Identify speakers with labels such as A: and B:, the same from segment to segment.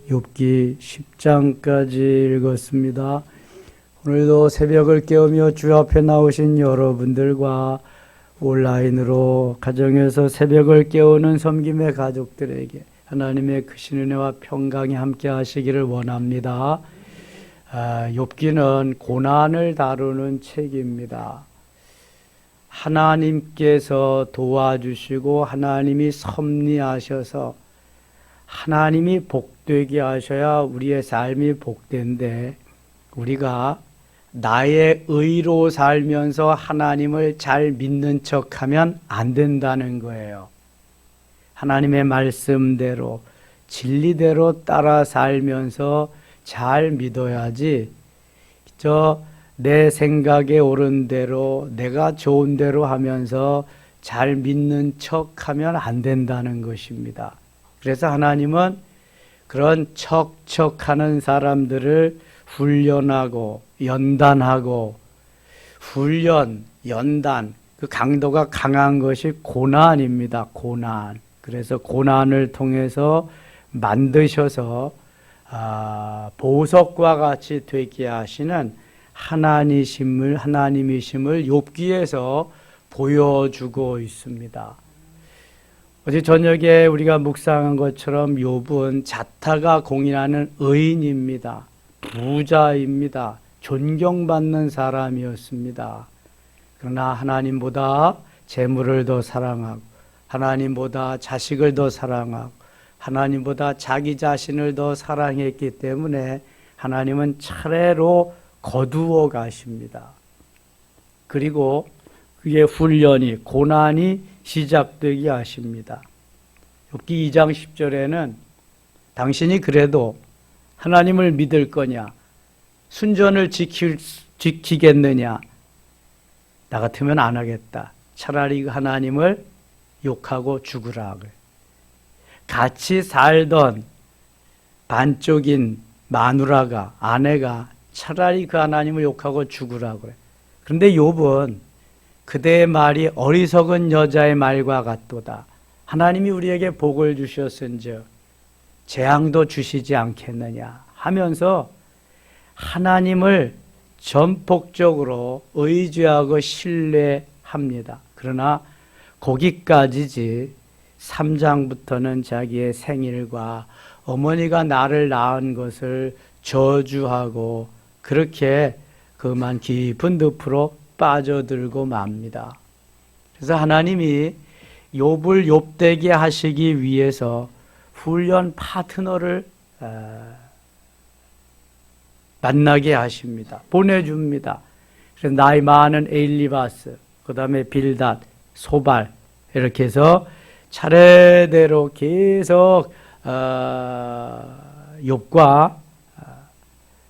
A: 욥기 10장까지 읽었습니다. 오늘도 새벽을 깨우며 주 앞에 나오신 여러분들과 온라인으로 가정에서 새벽을 깨우는 섬김의 가족들에게 하나님의 크신 은혜와 평강이 함께 하시기를 원합니다. 욥기는 고난을 다루는 책입니다. 하나님께서 도와주시고 하나님이 섭리하셔서 하나님이 복되게 하셔야 우리의 삶이 복된데, 우리가 나의 의로 살면서 하나님을 잘 믿는 척하면 안 된다는 거예요. 하나님의 말씀대로 진리대로 따라 살면서 잘 믿어야지, 내 생각에 옳은 대로 내가 좋은 대로 하면서 잘 믿는 척하면 안 된다는 것입니다. 그래서 하나님은 그런 척척하는 사람들을 훈련하고 연단하고, 훈련, 연단, 그 강도가 강한 것이 고난입니다. 고난. 그래서 고난을 통해서 만드셔서 보석과 같이 되게 하시는 하나님이심을 욥기에서 보여주고 있습니다. 어제 저녁에 우리가 묵상한 것처럼 욥은 자타가 공인하는 의인입니다. 부자입니다. 존경받는 사람이었습니다. 그러나 하나님보다 재물을 더 사랑하고, 하나님보다 자식을 더 사랑하고, 하나님보다 자기 자신을 더 사랑했기 때문에 하나님은 차례로 거두어 가십니다. 그리고 그의 훈련이, 고난이 시작되게 하십니다. 욥기 2장 10절에는 당신이 그래도 하나님을 믿을 거냐, 순전을 지키겠느냐, 나 같으면 안 하겠다. 차라리 하나님을 욕하고 죽으라. 같이 살던 반쪽인 마누라가, 아내가 차라리 그 하나님을 욕하고 죽으라 그래. 그런데 욥은 그대의 말이 어리석은 여자의 말과 같도다. 하나님이 우리에게 복을 주셨은즉 재앙도 주시지 않겠느냐 하면서 하나님을 전폭적으로 의지하고 신뢰합니다. 그러나 거기까지지 3장부터는 자기의 생일과 어머니가 나를 낳은 것을 저주하고 그렇게 그만 깊은 늪으로 빠져들고 맙니다. 그래서 하나님이 욥을 욥되게 하시기 위해서 훈련 파트너를 만나게 하십니다. 보내줍니다. 그래서 나이 많은 엘리바스, 그 다음에 빌닷, 소발, 이렇게 해서 차례대로 계속 욥과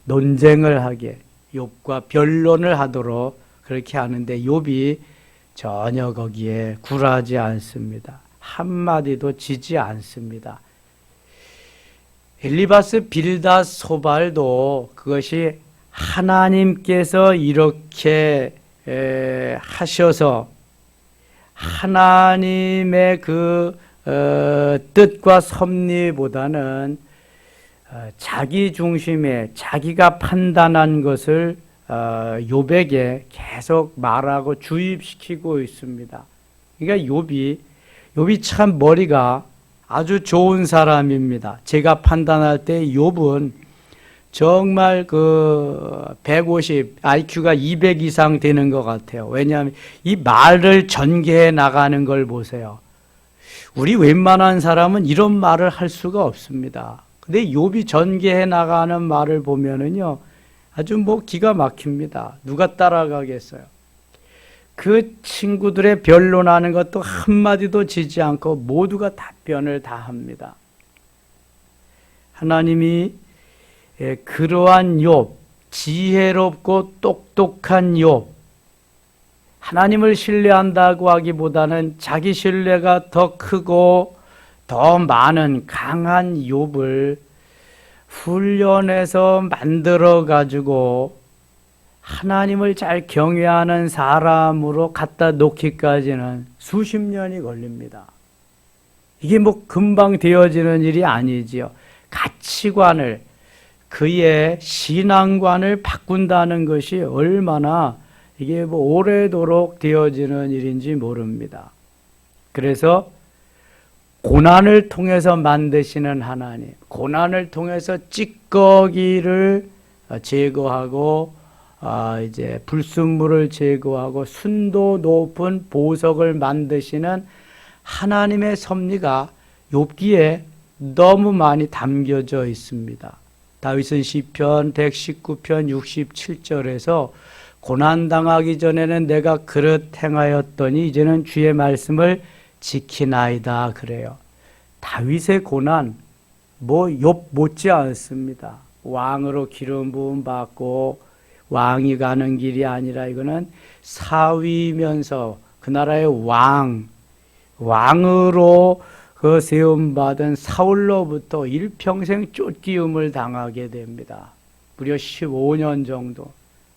A: 논쟁을 하게, 욥과 변론을 하도록 그렇게 하는데 욥이 전혀 거기에 굴하지 않습니다. 한마디도 지지 않습니다. 엘리바스, 빌닷, 소발도 그것이 하나님께서 이렇게 하셔서 하나님의 그 뜻과 섭리보다는 자기 중심에 자기가 판단한 것을 욥에게 계속 말하고 주입시키고 있습니다. 그러니까 욥이 참 머리가 아주 좋은 사람입니다. 제가 판단할 때 욥은 정말 150, IQ가 200 이상 되는 것 같아요. 왜냐하면 이 말을 전개해 나가는 걸 보세요. 우리 웬만한 사람은 이런 말을 할 수가 없습니다. 근데 욥이 전개해 나가는 말을 보면은요, 아주 기가 막힙니다. 누가 따라가겠어요? 그 친구들의 변론하는 것도 한마디도 지지 않고 모두가 답변을 다 합니다. 하나님이 그러한 욥, 지혜롭고 똑똑한 욥, 하나님을 신뢰한다고 하기보다는 자기 신뢰가 더 크고 더 많은 강한 욥을 훈련해서 만들어 가지고 하나님을 잘 경외하는 사람으로 갖다 놓기까지는 수십 년이 걸립니다. 이게 금방 되어지는 일이 아니지요. 가치관을, 그의 신앙관을 바꾼다는 것이 얼마나 이게 오래도록 되어지는 일인지 모릅니다. 그래서 고난을 통해서 만드시는 하나님, 고난을 통해서 찌꺼기를 제거하고 이제 불순물을 제거하고 순도 높은 보석을 만드시는 하나님의 섭리가 욥기에 너무 많이 담겨져 있습니다. 다윗은 시편 119편 67절에서 고난당하기 전에는 내가 그릇 행하였더니 이제는 주의 말씀을 지키나이다 그래요. 다윗의 고난 욥 못지 않습니다. 왕으로 기름 부음 받고 왕이 가는 길이 아니라 이거는 사위면서 그 나라의 왕으로 그 세움받은 사울로부터 일평생 쫓기움을 당하게 됩니다. 무려 15년 정도.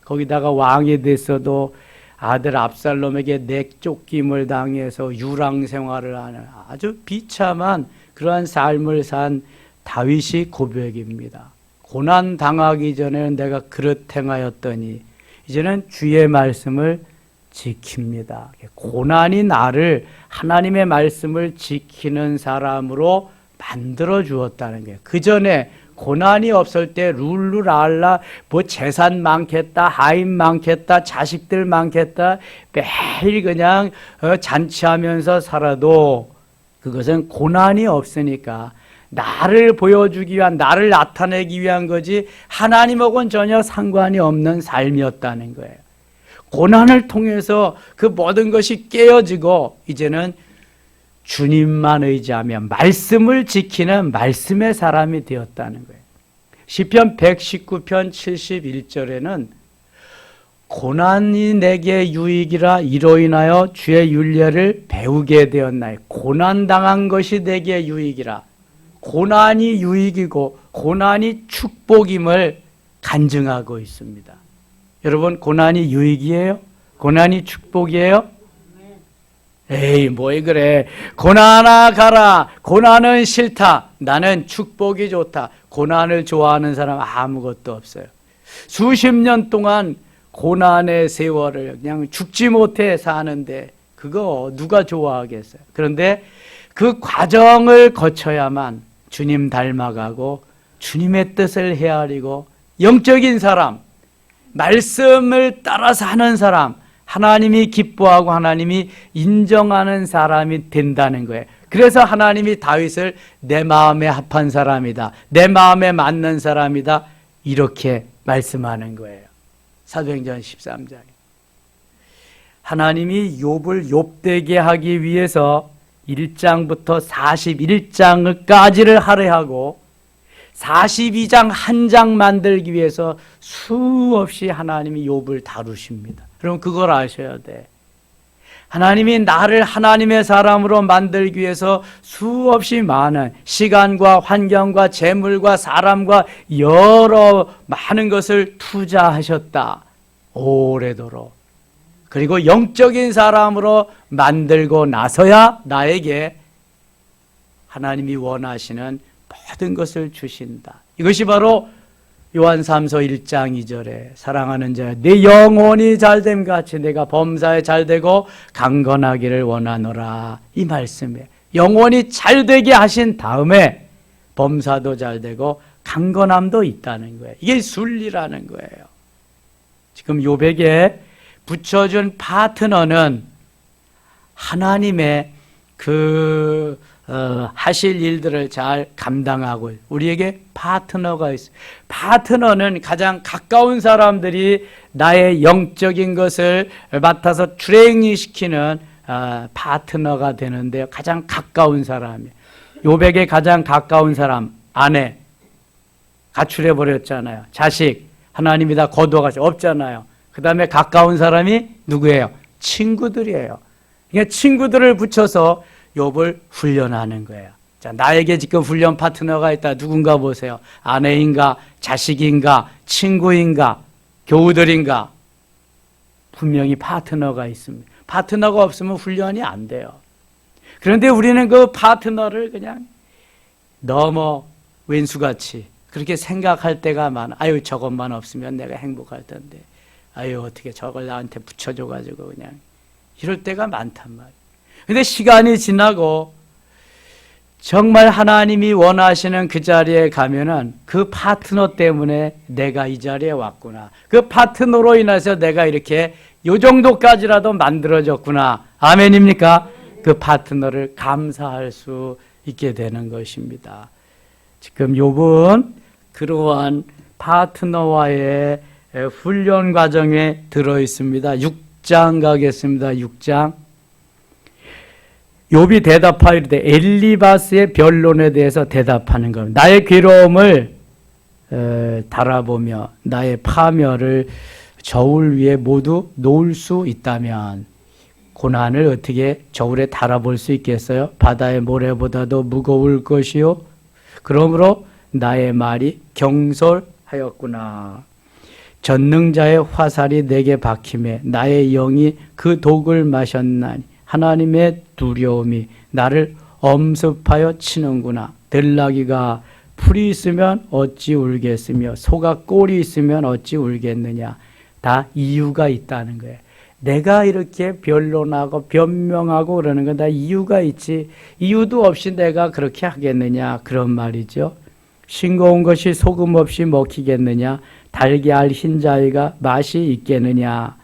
A: 거기다가 왕이 됐어도 아들 압살롬에게 내쫓김을 당해서 유랑 생활을 하는 아주 비참한 그러한 삶을 산 다윗이 고백입니다. 고난 당하기 전에는 내가 그릇 행하였더니 이제는 주의 말씀을 지킵니다. 고난이 나를 하나님의 말씀을 지키는 사람으로 만들어 주었다는 거예요. 그 전에 고난이 없을 때 룰루랄라 재산 많겠다, 하인 많겠다, 자식들 많겠다 매일 그냥 잔치하면서 살아도 그것은 고난이 없으니까 나를 보여주기 위한, 나를 나타내기 위한 거지 하나님하고는 전혀 상관이 없는 삶이었다는 거예요. 고난을 통해서 그 모든 것이 깨어지고 이제는 주님만 의지하며 말씀을 지키는 말씀의 사람이 되었다는 거예요. 시편 119편 71절에는 고난이 내게 유익이라 이로 인하여 주의 율례를 배우게 되었나요. 고난당한 것이 내게 유익이라. 고난이 유익이고 고난이 축복임을 간증하고 있습니다. 여러분, 고난이 유익이에요? 고난이 축복이에요? 에이, 뭐이 그래. 고난아 가라. 고난은 싫다. 나는 축복이 좋다. 고난을 좋아하는 사람 아무것도 없어요. 수십 년 동안 고난의 세월을 그냥 죽지 못해 사는데 그거 누가 좋아하겠어요? 그런데 그 과정을 거쳐야만 주님 닮아가고 주님의 뜻을 헤아리고 영적인 사람, 말씀을 따라 사는 사람, 하나님이 기뻐하고 하나님이 인정하는 사람이 된다는 거예요. 그래서 하나님이 다윗을 내 마음에 합한 사람이다, 내 마음에 맞는 사람이다 이렇게 말씀하는 거예요. 사도행전 13장. 하나님이 욥을 욥되게 하기 위해서 1장부터 41장까지를 할애하고 42장 한 장 만들기 위해서 수없이 하나님이 욥을 다루십니다. 그럼 그걸 아셔야 돼. 하나님이 나를 하나님의 사람으로 만들기 위해서 수없이 많은 시간과 환경과 재물과 사람과 여러 많은 것을 투자하셨다. 오래도록. 그리고 영적인 사람으로 만들고 나서야 나에게 하나님이 원하시는 모든 것을 주신다. 이것이 바로 요한 3서 1장 2절에 사랑하는 자여 내 영혼이 잘됨 같이 내가 범사에 잘되고 강건하기를 원하노라. 이 말씀에 영혼이 잘되게 하신 다음에 범사도 잘되고 강건함도 있다는 거예요. 이게 순리라는 거예요. 지금 욥에게 붙여준 파트너는 하나님의 하실 일들을 잘 감당하고 우리에게 파트너가 있어요. 파트너는 가장 가까운 사람들이 나의 영적인 것을 맡아서 트레이닝시키는 파트너가 되는데요. 가장 가까운 사람이에요. 욥에게 가장 가까운 사람, 아내 가출해버렸잖아요. 자식 하나님이 다 거두어가지고 없잖아요. 그 다음에 가까운 사람이 누구예요? 친구들이에요. 그러니까 친구들을 붙여서 욥을 훈련하는 거예요. 자, 나에게 지금 훈련 파트너가 있다. 누군가 보세요. 아내인가, 자식인가, 친구인가, 교우들인가. 분명히 파트너가 있습니다. 파트너가 없으면 훈련이 안 돼요. 그런데 우리는 그 파트너를 그냥 너무 왼수같이 그렇게 생각할 때가 많아. 아유, 저것만 없으면 내가 행복할 텐데. 아유, 어떻게 저걸 나한테 붙여줘가지고 그냥. 이럴 때가 많단 말이에요. 근데 시간이 지나고 정말 하나님이 원하시는 그 자리에 가면은 그 파트너 때문에 내가 이 자리에 왔구나. 그 파트너로 인해서 내가 이렇게 요 정도까지라도 만들어졌구나. 아멘입니까? 그 파트너를 감사할 수 있게 되는 것입니다. 지금 욥은 그러한 파트너와의 훈련 과정에 들어 있습니다. 6장 가겠습니다. 6장. 욥이 대답하이르되 엘리바스의 변론에 대해서 대답하는 겁니다. 나의 괴로움을 달아보며 나의 파멸을 저울 위에 모두 놓을 수 있다면 고난을 어떻게 저울에 달아볼 수 있겠어요? 바다의 모래보다도 무거울 것이요. 그러므로 나의 말이 경솔하였구나. 전능자의 화살이 내게 박힘에 나의 영이 그 독을 마셨나니 하나님의 두려움이 나를 엄습하여 치는구나. 들나귀가 풀이 있으면 어찌 울겠으며 소가 꼴이 있으면 어찌 울겠느냐. 다 이유가 있다는 거예요. 내가 이렇게 변론하고 변명하고 그러는 건 다 이유가 있지. 이유도 없이 내가 그렇게 하겠느냐. 그런 말이죠. 싱거운 것이 소금 없이 먹히겠느냐. 달걀 흰자위가 맛이 있겠느냐.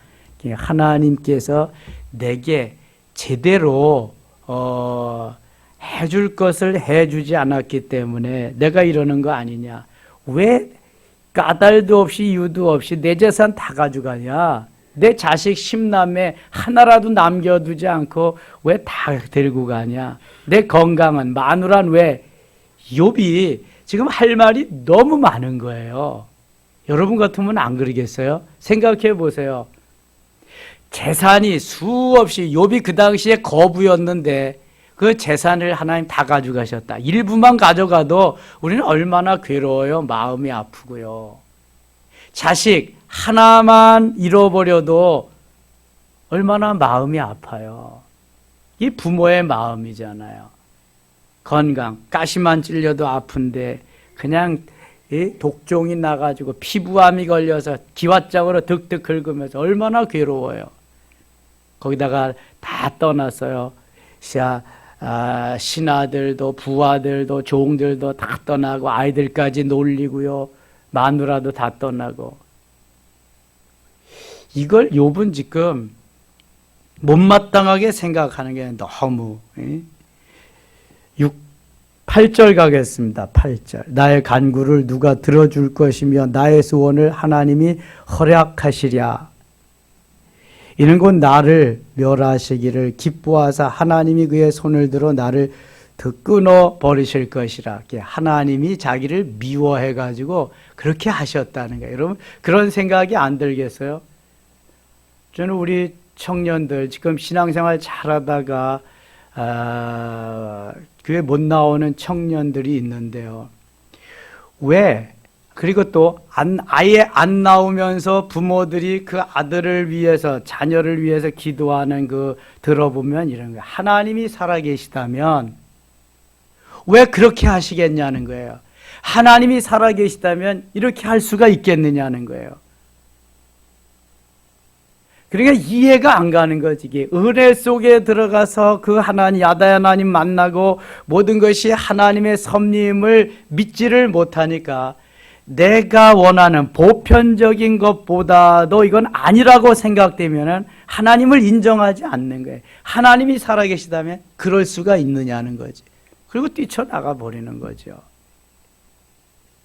A: 하나님께서 내게 제대로 해줄 것을 해주지 않았기 때문에 내가 이러는 거 아니냐. 왜 까닭도 없이 이유도 없이 내 재산 다 가져가냐. 내 자식 10남매 하나라도 남겨두지 않고 왜 다 들고 가냐. 내 건강은 마누라는 왜. 욥이 지금 할 말이 너무 많은 거예요. 여러분 같으면 안 그러겠어요? 생각해 보세요. 재산이 수없이, 욥이 그 당시에 거부였는데 그 재산을 하나님 다 가져가셨다. 일부만 가져가도 우리는 얼마나 괴로워요. 마음이 아프고요. 자식 하나만 잃어버려도 얼마나 마음이 아파요. 이 부모의 마음이잖아요. 건강, 가시만 찔려도 아픈데 그냥 독종이 나가지고 피부암이 걸려서 기왓장으로 득득 긁으면서 얼마나 괴로워요. 거기다가 다 떠났어요. 신하들도 부하들도 종들도 다 떠나고 아이들까지 놀리고요. 마누라도 다 떠나고. 이걸 욥은 지금 못마땅하게 생각하는 게 너무. 8절 가겠습니다. 8절. 나의 간구를 누가 들어줄 것이며 나의 소원을 하나님이 허락하시랴. 이는 곧 나를 멸하시기를 기뻐하사 하나님이 그의 손을 들어 나를 끊어 버리실 것이라. 하나님이 자기를 미워해가지고 그렇게 하셨다는 거예요. 여러분 그런 생각이 안 들겠어요? 저는 우리 청년들 지금 신앙생활 잘하다가 교회 못 나오는 청년들이 있는데요. 왜? 그리고 또 아예 안 나오면서 부모들이 그 아들을 위해서 자녀를 위해서 기도하는 그 들어보면 이런 거예요. 하나님이 살아계시다면 왜 그렇게 하시겠냐는 거예요. 하나님이 살아계시다면 이렇게 할 수가 있겠느냐는 거예요. 그러니까 이해가 안 가는 거지. 이게 은혜 속에 들어가서 그 하나님, 야다 하나님 만나고 모든 것이 하나님의 섭림을 믿지를 못하니까 내가 원하는 보편적인 것보다도 이건 아니라고 생각되면은 하나님을 인정하지 않는 거예요. 하나님이 살아계시다면 그럴 수가 있느냐는 거지. 그리고 뛰쳐나가 버리는 거죠.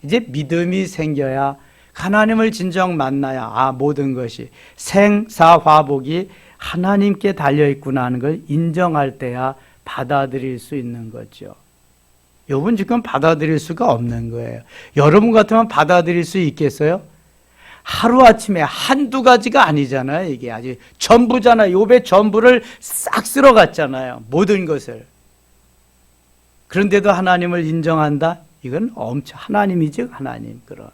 A: 이제 믿음이 생겨야 하나님을 진정 만나야 모든 것이 생사화복이 하나님께 달려있구나 하는 걸 인정할 때야 받아들일 수 있는 거죠. 욥은 지금 받아들일 수가 없는 거예요. 여러분 같으면 받아들일 수 있겠어요? 하루아침에 한두 가지가 아니잖아요. 이게 아주 전부잖아요. 욥의 전부를 싹 쓸어갔잖아요. 모든 것을. 그런데도 하나님을 인정한다? 이건 엄청 하나님이죠. 하나님. 그런.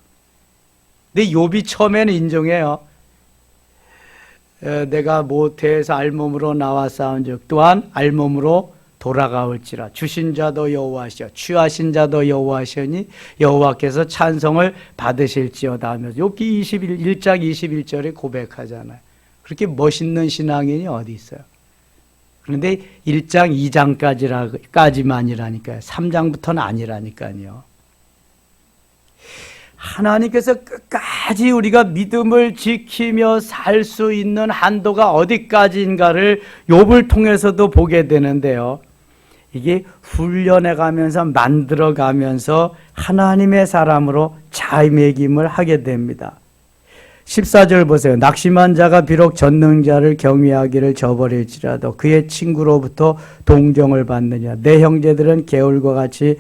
A: 근데 욥이 처음에는 인정해요. 내가 모태에서 알몸으로 나와 싸운 적 또한 알몸으로 돌아가올지라. 주신 자도 여호와시여 취하신 자도 여호와시니 여호와께서 찬송을 받으실지어다 하면서 욥기 1장 21절에 고백하잖아요. 그렇게 멋있는 신앙인이 어디 있어요? 그런데 1장 2장까지만이라니까요. 3장부터는 아니라니까요. 하나님께서 끝까지 우리가 믿음을 지키며 살 수 있는 한도가 어디까지인가를 욥을 통해서도 보게 되는데요. 이게 훈련해가면서 만들어가면서 하나님의 사람으로 자임매김을 하게 됩니다. 14절 보세요. 낙심한 자가 비록 전능자를 경외하기를 저버릴지라도 그의 친구로부터 동정을 받느냐. 내 형제들은 개울과 같이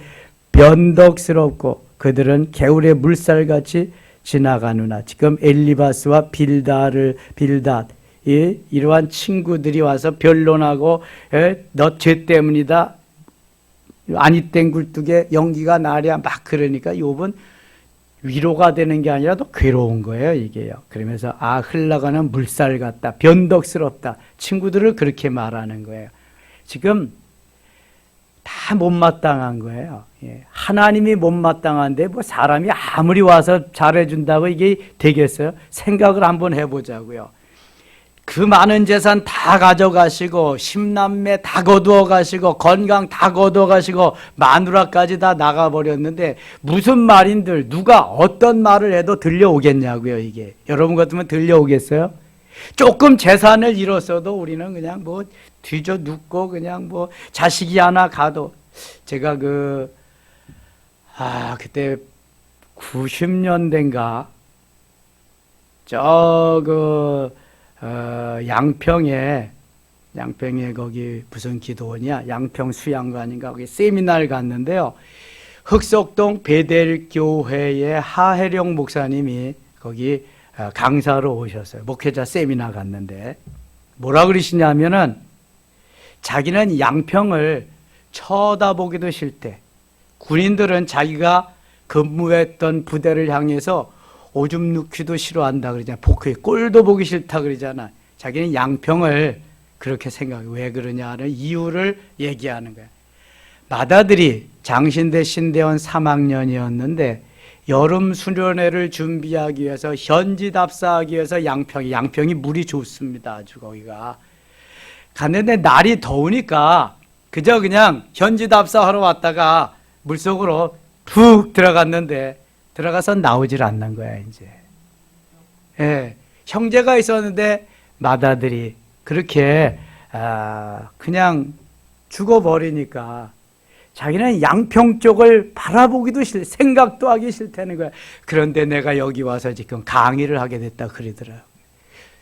A: 변덕스럽고 그들은 개울의 물살같이 지나가느나. 지금 엘리바스와 빌닷 이러한 친구들이 와서 변론하고 너 죄 때문이다. 아니 땡 굴뚝에 연기가 나랴 막 그러니까 욥은 위로가 되는 게 아니라 더 괴로운 거예요, 이게요. 그러면서 흘러가는 물살 같다. 변덕스럽다. 친구들을 그렇게 말하는 거예요. 지금 다 못마땅한 거예요. 예. 하나님이 못마땅한데 뭐 사람이 아무리 와서 잘해준다고 이게 되겠어요? 생각을 한번 해보자고요. 그 많은 재산 다 가져가시고 10남매 다 거두어 가시고 건강 다 거두어 가시고 마누라까지 다 나가버렸는데 무슨 말인들 누가 어떤 말을 해도 들려오겠냐고요. 이게 여러분 같으면 들려오겠어요? 조금 재산을 잃었어도 우리는 그냥 뭐 뒤져 눕고 그냥 뭐 자식이 하나 가도. 제가 그때 90년대인가 양평에 거기 무슨 기도원이야? 양평 수양관인가? 거기 세미나를 갔는데요. 흑석동 베델교회의 하혜령 목사님이 거기 강사로 오셨어요. 목회자 세미나 갔는데 뭐라 그러시냐면은 자기는 양평을 쳐다보기도 싫대. 군인들은 자기가 근무했던 부대를 향해서 오줌 누기도 싫어한다 그러잖아. 복회 꼴도 보기 싫다 그러잖아. 자기는 양평을 그렇게 생각해. 왜 그러냐는 이유를 얘기하는 거야. 맏아들이 장신대 신대원 3학년이었는데 여름 수련회를 준비하기 위해서 현지 답사하기 위해서 양평이 물이 좋습니다. 아주 거기가 갔는데 날이 더우니까 그저 그냥 현지 답사하러 왔다가 물속으로 푹 들어갔는데 들어가서 나오질 않는 거야 이제. 예, 형제가 있었는데 맏아들이 그렇게 그냥 죽어버리니까 자기는 양평 쪽을 바라보기도 생각도 하기 싫다는 거야. 그런데 내가 여기 와서 지금 강의를 하게 됐다 그러더라고요.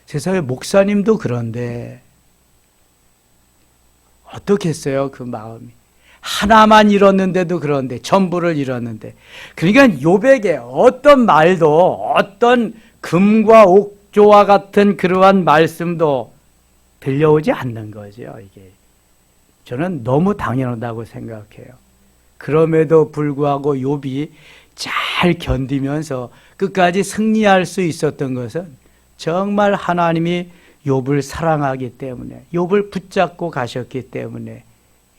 A: 세상에 목사님도 그런데 어떻겠어요 그 마음이. 하나만 잃었는데도 그런데 전부를 잃었는데. 그러니까 욥에게 어떤 말도 어떤 금과 옥조와 같은 그러한 말씀도 들려오지 않는 거죠. 이게 저는 너무 당연하다고 생각해요. 그럼에도 불구하고 욥이 잘 견디면서 끝까지 승리할 수 있었던 것은 정말 하나님이 욥을 사랑하기 때문에, 욥을 붙잡고 가셨기 때문에,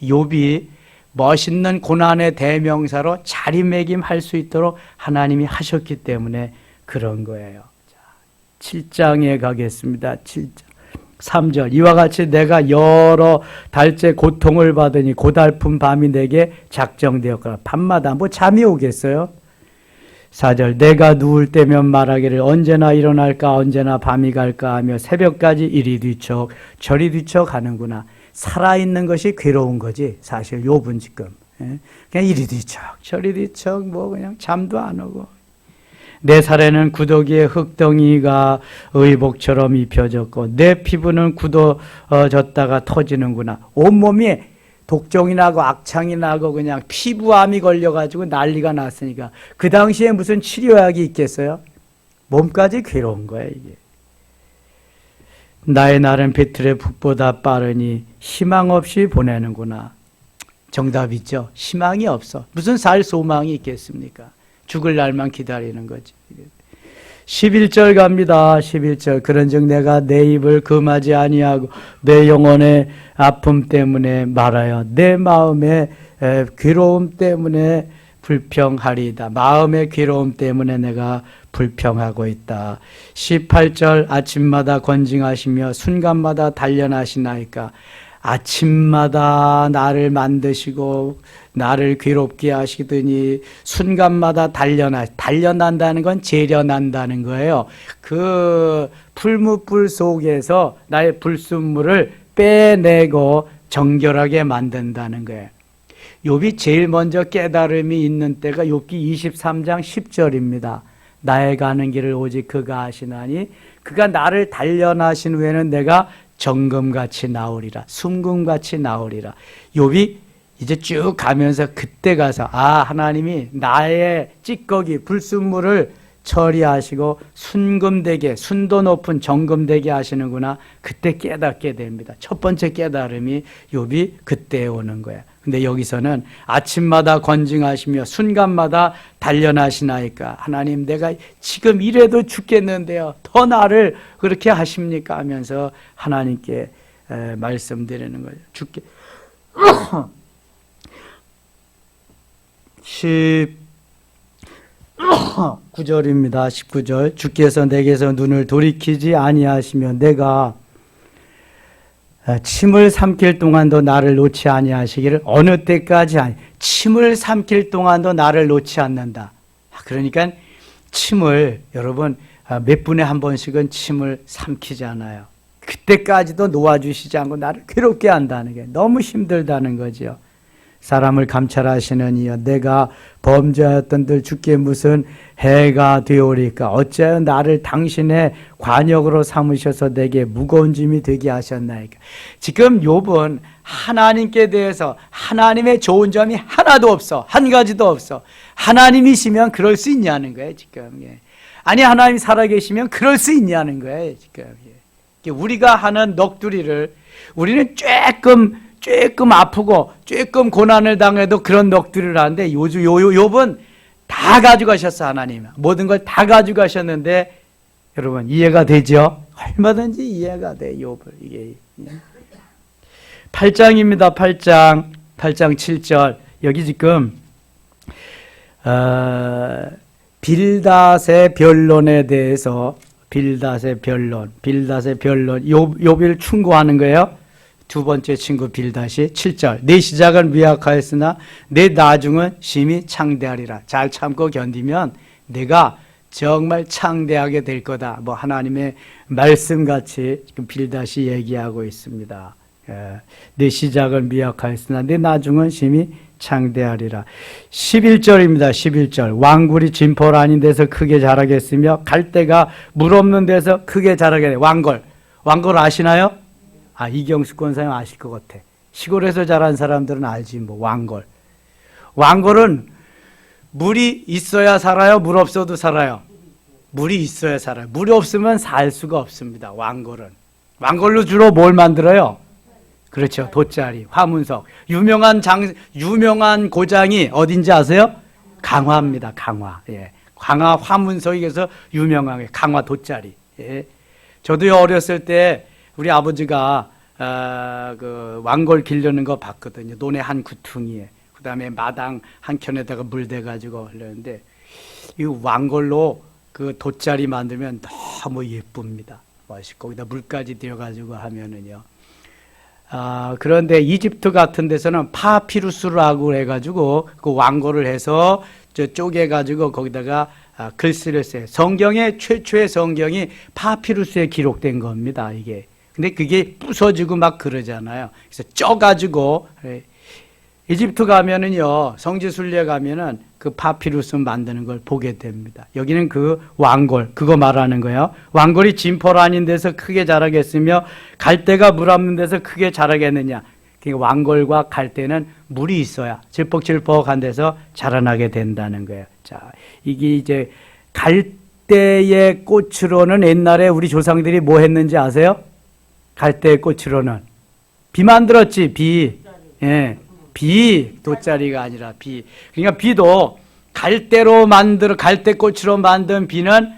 A: 욥이 멋있는 고난의 대명사로 자리매김할 수 있도록 하나님이 하셨기 때문에 그런 거예요. 자, 7장에 가겠습니다. 7장 3절. 이와 같이 내가 여러 달째 고통을 받으니 고달픈 밤이 내게 작정되었거나. 밤마다 뭐 잠이 오겠어요? 4절. 내가 누울 때면 말하기를 언제나 일어날까 언제나 밤이 갈까 하며 새벽까지 이리 뒤척 저리 뒤척 하는구나. 살아있는 것이 괴로운 거지 사실 욥은 지금. 그냥 이리 뒤척 저리 뒤척 뭐 그냥 잠도 안 오고. 내 살에는 구더기의 흙덩이가 의복처럼 입혀졌고 내 피부는 굳어졌다가 터지는구나. 온몸이 독종이 나고 악창이 나고 그냥 피부암이 걸려가지고 난리가 났으니까 그 당시에 무슨 치료약이 있겠어요? 몸까지 괴로운 거예요 이게. 나의 날은 배틀의 북보다 빠르니 희망 없이 보내는구나. 정답 있죠? 희망이 없어. 무슨 살 소망이 있겠습니까? 죽을 날만 기다리는 거지. 11절 갑니다. 11절. 그런즉 내가 내 입을 금하지 아니하고 내 영혼의 아픔 때문에 말하여 내 마음의 괴로움 때문에 불평하리이다. 마음의 괴로움 때문에 내가 불평하고 있다. 18절. 아침마다 권징하시며 순간마다 단련하시나이까. 아침마다 나를 만드시고 나를 괴롭게 하시더니 순간마다 단련한다는 건 재련한다는 거예요. 그 풀무불 속에서 나의 불순물을 빼내고 정결하게 만든다는 거예요. 욥이 제일 먼저 깨달음이 있는 때가 욥기 23장 10절입니다. 나의 가는 길을 오직 그가 아시나니 그가 나를 단련하신 후에는 내가 정금같이 나오리라. 순금같이 나오리라. 욥이 이제 쭉 가면서 그때 가서 하나님이 나의 찌꺼기 불순물을 처리하시고 순금되게 순도 높은 정금되게 하시는구나. 그때 깨닫게 됩니다. 첫 번째 깨달음이 욥이 그때 오는 거야. 근데 여기서는 아침마다 권징하시며 순간마다 단련하시나이까. 하나님 내가 지금 이래도 죽겠는데요. 더 나를 그렇게 하십니까? 하면서 하나님께 말씀드리는 거예요. 죽게 19절입니다. 19절. 주께서 내게서 눈을 돌이키지 아니하시며 내가 침을 삼킬 동안도 나를 놓지 아니하시기를 어느 때까지 침을 삼킬 동안도 나를 놓지 않는다. 그러니까 침을 여러분 몇 분에 한 번씩은 침을 삼키잖아요. 그때까지도 놓아주시지 않고 나를 괴롭게 한다는 게 너무 힘들다는 거죠. 사람을 감찰하시는 이여 내가 범죄하였던들 주께 무슨 해가 되오리까. 어찌하여 나를 당신의 관역으로 삼으셔서 내게 무거운 짐이 되게 하셨나이까. 지금 욥은 하나님께 대해서 하나님의 좋은 점이 하나도 없어. 한 가지도 없어. 하나님이시면 그럴 수 있냐는 거예요 지금. 아니 하나님이 살아계시면 그럴 수 있냐는 거예요 지금. 우리가 하는 넋두리를 우리는 조금 아프고 조금 고난을 당해도 그런 넋두리를 하는데 욥은 다 가져가셨어. 하나님 모든 걸 다 가져가셨는데 여러분 이해가 되죠? 얼마든지 이해가 돼 욥을. 이게 8장입니다. 8장 7절. 여기 지금 빌닷의 변론에 대해서 빌닷의 변론 욥을 충고하는 거예요. 두 번째 친구 빌닷이 7절. 내 시작은 미약하였으나 내 나중은 심히 창대하리라. 잘 참고 견디면 내가 정말 창대하게 될 거다. 하나님의 말씀같이 지금 빌닷이 얘기하고 있습니다. 내 시작은 미약하였으나 내 나중은 심히 창대하리라. 11절입니다. 11절. 왕굴이 진포 아닌 데서 크게 자라겠으며 갈대가 물 없는 데서 크게 자라게 돼. 왕골 아시나요? 이경수 권사님 아실 것 같아. 시골에서 자란 사람들은 알지 왕골은 물이 있어야 살아요? 물 없어도 살아요? 물이 있어야 살아요. 물이 없으면 살 수가 없습니다. 왕골로 주로 뭘 만들어요? 그렇죠. 돗자리, 화문석. 유명한 고장이 어딘지 아세요? 강화입니다. 강화. 강화 화문석이 그래서 유명한 게 강화 돗자리. 저도요 어렸을 때 우리 아버지가 그 왕골 기르는 거 봤거든요. 논의 한 구퉁이에. 그 다음에 마당 한 켠에다가 물 대가지고 하려는데 이 왕골로 그 돗자리 만들면 너무 예쁩니다. 멋있고 거기다 물까지 띄어가지고 하면은요. 그런데 이집트 같은 데서는 파피루스라고 해가지고 그 왕골을 해서 쪼개가지고 거기다가 글씨를 써요. 최초의 성경이 파피루스에 기록된 겁니다. 이게. 근데 그게 부서지고 막 그러잖아요. 그래서 쪄가지고 이집트 가면은요 성지순례 가면은 그 파피루스 만드는 걸 보게 됩니다. 여기는 그 왕골 그거 말하는 거예요. 왕골이 진포 아닌 데서 크게 자라겠으며 갈대가 물 없는 데서 크게 자라겠느냐. 그러니까 왕골과 갈대는 물이 있어야 질퍽질퍽한 데서 자라나게 된다는 거예요. 자, 이게 이제 갈대의 꽃으로는 옛날에 우리 조상들이 뭐 했는지 아세요? 갈대의 꽃으로는 비 만들었지. 비 돗자리가 아니라 비. 그러니까 비도 갈대꽃으로 만든 비는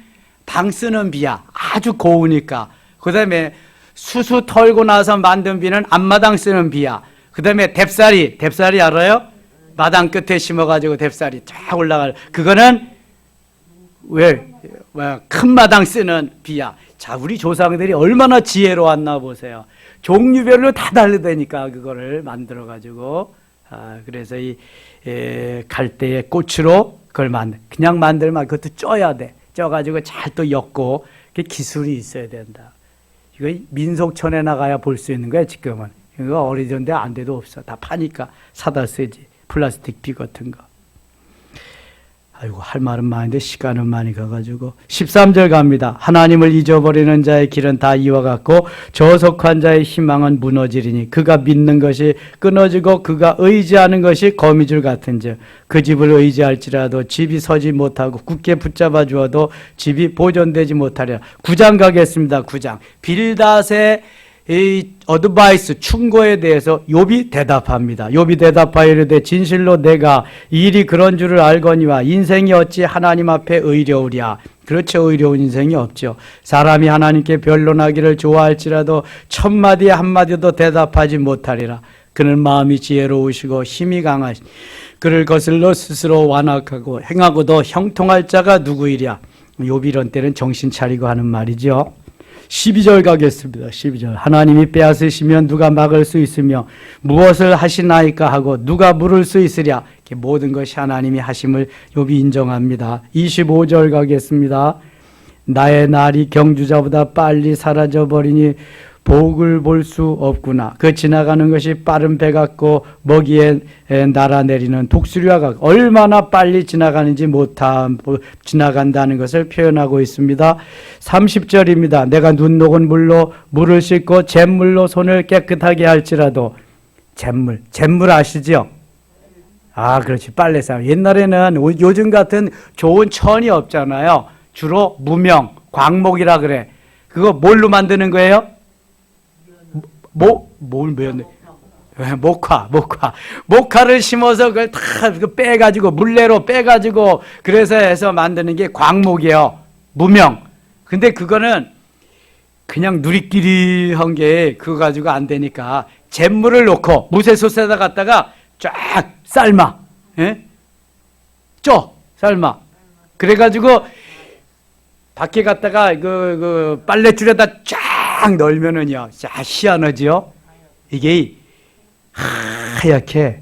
A: 당 쓰는 비야. 아주 고우니까. 그 다음에 수수 털고 나서 만든 비는 앞마당 쓰는 비야. 그 다음에 뎁쌀이 알아요? 마당 끝에 심어가지고 뎁쌀이 쫙 올라갈. 그거는 큰 마당 쓰는 비야. 자, 우리 조상들이 얼마나 지혜로웠나 보세요. 종류별로 다 다르다니까 그거를 만들어가지고. 그래서 이 갈대의 꽃으로 그걸 그냥 만들면 그것도 쪄야 돼. 쪄가지고 잘 또 엮고 그 기술이 있어야 된다. 이거 민속촌에 나가야 볼 수 있는 거야 지금은. 이거 어리던데 안 돼도 없어. 다 파니까 사다 쓰지. 플라스틱 비 같은 거. 아이고 할 말은 많은데 시간은 많이 가가지고 13절 갑니다. 하나님을 잊어버리는 자의 길은 다 이와 같고 저속한 자의 희망은 무너지리니 그가 믿는 것이 끊어지고 그가 의지하는 것이 거미줄 같은즉 그 집을 의지할지라도 집이 서지 못하고 굳게 붙잡아 주어도 집이 보존되지 못하리라. 9장 가겠습니다. 9장 빌닷의 이 어드바이스 충고에 대해서 욥이 대답합니다. 욥이 대답하여 이르되 진실로 내가 일이 그런 줄을 알거니와 인생이 어찌 하나님 앞에 의로우랴. 그렇죠. 의로운 인생이 없죠. 사람이 하나님께 변론하기를 좋아할지라도 천마디에 한마디도 대답하지 못하리라. 그는 마음이 지혜로우시고 힘이 강하시 그를 거슬러 스스로 완악하고 행하고도 형통할 자가 누구이랴. 욥이 이런 때는 정신 차리고 하는 말이죠. 12절 가겠습니다. 12절 하나님이 빼앗으시면 누가 막을 수 있으며 무엇을 하시나이까 하고 누가 물을 수 있으랴. 모든 것이 하나님이 하심을 욥이 인정합니다. 25절 가겠습니다. 나의 날이 경주자보다 빨리 사라져버리니 복을 볼 수 없구나. 그 지나가는 것이 빠른 배 같고 먹이에 날아내리는 독수리와 같고 얼마나 빨리 지나가는지 지나간다는 것을 표현하고 있습니다. 30절입니다. 내가 눈 녹은 물로 물을 씻고 잿물로 손을 깨끗하게 할지라도 잿물 아시죠? 그렇지. 빨래사. 옛날에는 요즘 같은 좋은 천이 없잖아요. 주로 무명, 광목이라 그래. 그거 뭘로 만드는 거예요? 목화를 심어서 그걸 다 빼가지고 물레로 빼가지고 그래서 해서 만드는 게 광목이에요. 무명. 근데 그거는 그냥 누리끼리 한 게 그거 가지고 안 되니까 잿물을 넣고 무쇠솥에다 갖다가 쫙 삶아. 예? 삶아. 그래가지고 밖에 갔다가 그 빨랫줄에다 쫙 널면은요, 자, 희한하죠? 이게 하얗게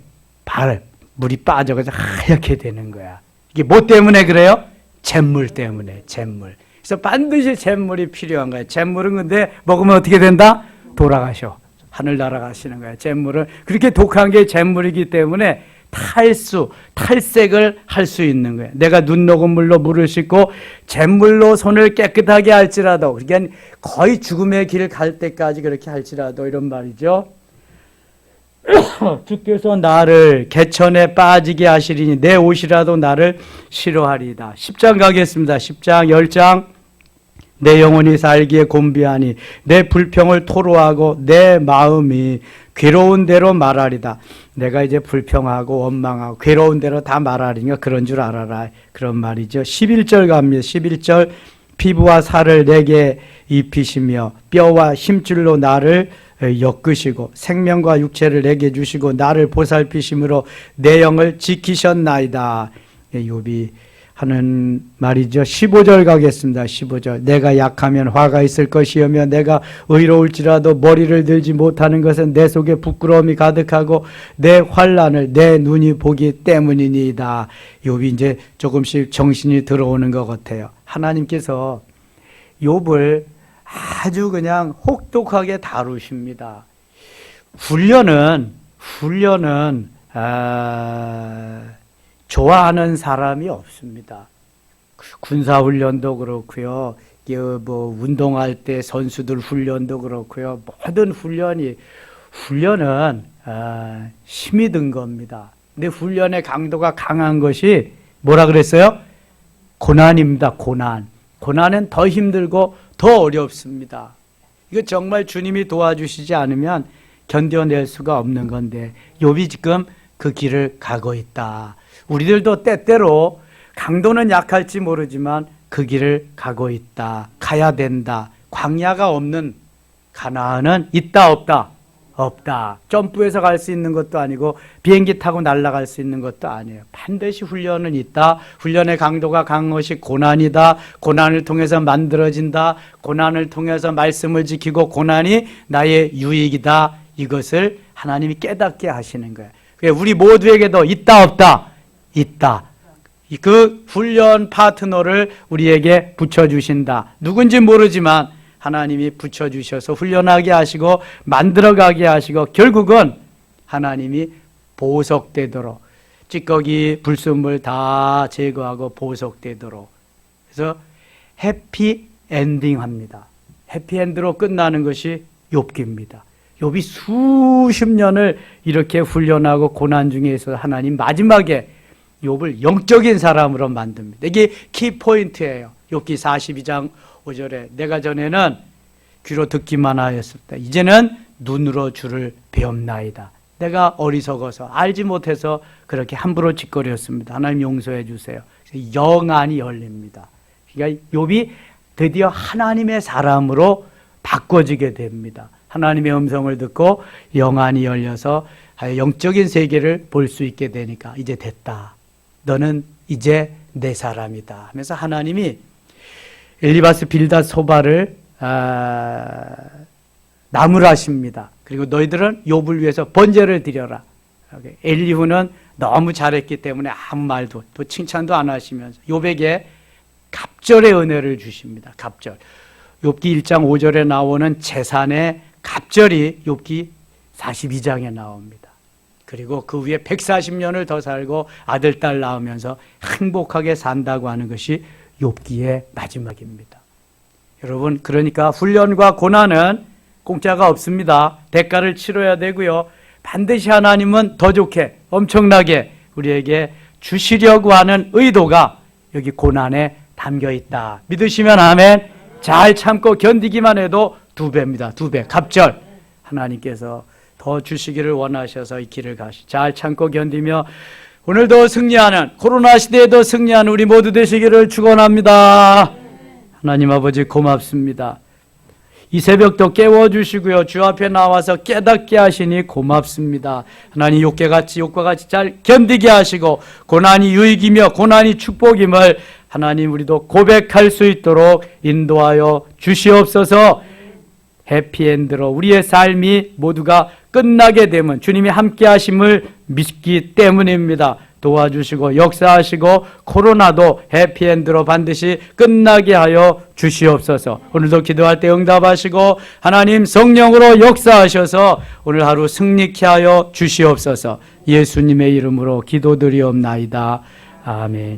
A: 물이 빠져가지고 하얗게 되는 거야. 이게 뭐 때문에 그래요? 잿물 때문에, 잿물. 그래서 반드시 잿물이 필요한 거야. 잿물은 근데 먹으면 어떻게 된다? 돌아가셔. 하늘 날아가시는 거야. 잿물은. 그렇게 독한 게 잿물이기 때문에 탈색을 할 수 있는 거예요. 내가 눈 녹은 물로 물을 씻고 잿물로 손을 깨끗하게 할지라도, 그러니까 거의 죽음의 길을 갈 때까지 그렇게 할지라도 이런 말이죠. 주께서 나를 개천에 빠지게 하시리니 내 옷이라도 나를 싫어하리이다. 10장 가겠습니다. 10장 10장 내 영혼이 살기에 곤비하니 내 불평을 토로하고 내 마음이 괴로운 대로 말하리다. 내가 이제 불평하고 원망하고 괴로운 대로 다 말하리니까 그런 줄 알아라. 그런 말이죠. 11절 갑니다. 11절 피부와 살을 내게 입히시며 뼈와 힘줄로 나를 엮으시고 생명과 육체를 내게 주시고 나를 보살피심으로 내 영을 지키셨나이다. 욥이 하는 말이죠. 15절 가겠습니다. 15절 내가 약하면 화가 있을 것이오며 내가 의로울지라도 머리를 들지 못하는 것은 내 속에 부끄러움이 가득하고 내 환난을 내 눈이 보기 때문이니이다. 욥이 이제 조금씩 정신이 들어오는 것 같아요. 하나님께서 욥을 아주 그냥 혹독하게 다루십니다. 훈련은 좋아하는 사람이 없습니다. 군사훈련도 그렇고요. 뭐 운동할 때 선수들 훈련도 그렇고요. 모든 훈련은 힘이 든 겁니다. 근데 훈련의 강도가 강한 것이 뭐라 그랬어요? 고난입니다. 고난은 더 힘들고 더 어렵습니다. 이거 정말 주님이 도와주시지 않으면 견뎌낼 수가 없는 건데 욥이 지금 그 길을 가고 있다. 우리들도 때때로 강도는 약할지 모르지만 그 그 길을 가고 있다. 가야 된다. 광야가 없는 가나안은 있다 없다? 없다. 점프해서 갈 수 있는 것도 아니고 비행기 타고 날아갈 수 있는 것도 아니에요. 반드시 훈련은 있다. 훈련의 강도가 강한 것이 고난이다. 고난을 통해서 만들어진다. 고난을 통해서 말씀을 지키고 고난이 나의 유익이다. 이것을 하나님이 깨닫게 하시는 거예요. 우리 모두에게도 있다 없다? 있다. 그 훈련 파트너를 우리에게 붙여주신다. 누군지 모르지만 하나님이 붙여주셔서 훈련하게 하시고 만들어가게 하시고 결국은 하나님이 보석되도록 찌꺼기 불순물 다 제거하고 보석되도록 그래서 해피 엔딩합니다. 해피엔드로 끝나는 것이 욥기입니다. 욥이 수십 년을 이렇게 훈련하고 고난 중에 있어서 하나님 마지막에 욥을 영적인 사람으로 만듭니다. 이게 키포인트예요. 욥기 42장 5절에 내가 전에는 귀로 듣기만 하였었다. 이제는 눈으로 주를 배움나이다. 내가 어리석어서 알지 못해서 그렇게 함부로 짓거렸습니다. 하나님 용서해 주세요. 영안이 열립니다. 그러니까 욥이 드디어 하나님의 사람으로 바꿔지게 됩니다. 하나님의 음성을 듣고 영안이 열려서 영적인 세계를 볼 수 있게 되니까 이제 됐다. 너는 이제 내 사람이다 하면서 하나님이 엘리바스 빌닷 소바를 나무라십니다. 그리고 너희들은 욥을 위해서 번제를 드려라. 엘리후는 너무 잘했기 때문에 아무 말도 또 칭찬도 안 하시면서 욥에게 갑절의 은혜를 주십니다. 갑절. 욥기 1장 5절에 나오는 재산의 갑절이 욥기 42장에 나옵니다. 그리고 그 위에 140년을 더 살고 아들, 딸 낳으면서 행복하게 산다고 하는 것이 욥기의 마지막입니다. 여러분, 그러니까 훈련과 고난은 공짜가 없습니다. 대가를 치러야 되고요. 반드시 하나님은 더 좋게, 엄청나게 우리에게 주시려고 하는 의도가 여기 고난에 담겨 있다. 믿으시면 아멘. 잘 참고 견디기만 해도 2배입니다. 2배. 갑절. 하나님께서 더 주시기를 원하셔서 이 길을 잘 참고 견디며 오늘도 승리하는 코로나 시대에도 승리하는 우리 모두 되시기를 축원합니다. 하나님 아버지 고맙습니다. 이 새벽도 깨워주시고요. 주 앞에 나와서 깨닫게 하시니 고맙습니다. 하나님 욥과 같이 잘 견디게 하시고 고난이 유익이며 고난이 축복임을 하나님 우리도 고백할 수 있도록 인도하여 주시옵소서. 해피엔드로 우리의 삶이 모두가 끝나게 되면 주님이 함께 하심을 믿기 때문입니다. 도와주시고 역사하시고 코로나도 해피엔드로 반드시 끝나게 하여 주시옵소서. 오늘도 기도할 때 응답하시고 하나님 성령으로 역사하셔서 오늘 하루 승리케 하여 주시옵소서. 예수님의 이름으로 기도드리옵나이다. 아멘.